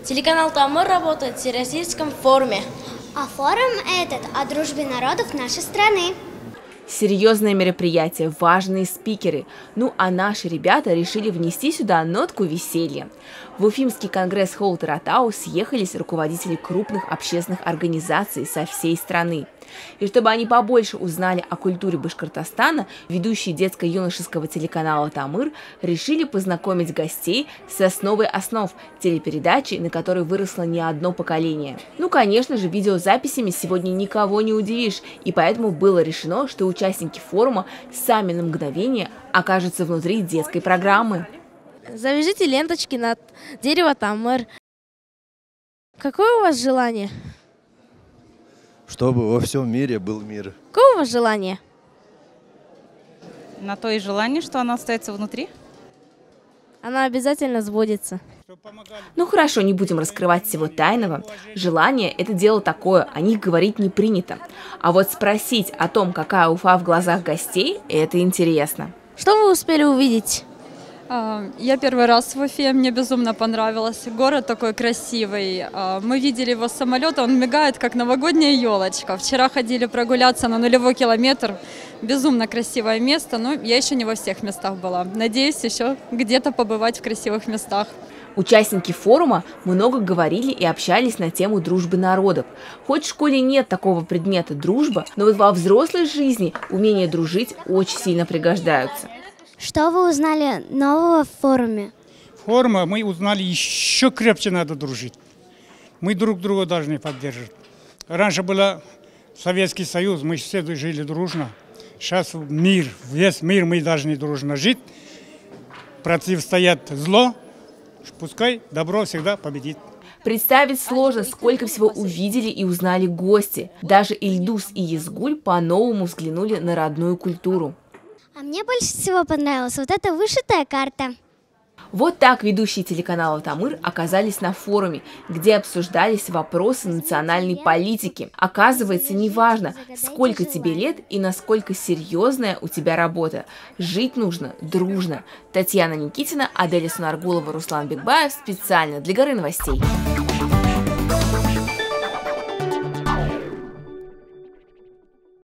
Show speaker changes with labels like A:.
A: Телеканал Тамыр работает в Всероссийском форуме.
B: А форум этот о дружбе народов нашей страны.
C: Серьезное мероприятие, важные спикеры. Ну а наши ребята решили внести сюда нотку веселья. В Уфимский конгресс-холл Таратау съехались руководители крупных общественных организаций со всей страны. И чтобы они побольше узнали о культуре Башкортостана, ведущие детско-юношеского телеканала «Тамыр» решили познакомить гостей с основой основ телепередачи, на которой выросло не одно поколение. Ну, конечно же, видеозаписями сегодня никого не удивишь, и поэтому было решено, что участники форума сами на мгновение окажутся внутри детской программы.
A: Завяжите ленточки на дерево Тамыр. Какое у вас желание?
D: Чтобы во всем мире был мир.
A: Какое у вас желание?
E: На то и желание, что она остается внутри.
A: Она обязательно сбудется.
C: Ну хорошо, не будем раскрывать всего тайного. Желание – это дело такое, о них говорить не принято. А вот спросить о том, какая Уфа в глазах гостей – это интересно.
A: Что вы успели увидеть?
F: Я первый раз в Уфе, мне безумно понравилось. Город такой красивый. Мы видели его с самолета, он мигает, как новогодняя елочка. Вчера ходили прогуляться на нулевой километр. Безумно красивое место, но я еще не во всех местах была. Надеюсь, еще где-то побывать в красивых местах.
C: Участники форума много говорили и общались на тему дружбы народов. Хоть в школе нет такого предмета дружба, но вот во взрослой жизни умения дружить очень сильно пригождаются.
B: Что вы узнали нового в форуме?
G: В форуме мы узнали, еще крепче надо дружить. Мы друг друга должны поддерживать. Раньше был Советский Союз, мы все жили дружно. Сейчас мир, весь мир мы должны дружно жить. Противостоять зло, пускай добро всегда победит.
C: Представить сложно, сколько всего увидели и узнали гости. Даже Ильдус и Езгуль по-новому взглянули на родную культуру.
B: А мне больше всего понравилась вот эта вышитая карта.
C: Вот так ведущие телеканала «Тамыр» оказались на форуме, где обсуждались вопросы национальной политики. Оказывается, неважно, сколько тебе лет и насколько серьезная у тебя работа. Жить нужно дружно. Татьяна Никитина, Аделя Сунаргулова, Руслан Бекбаев специально для «Горы новостей».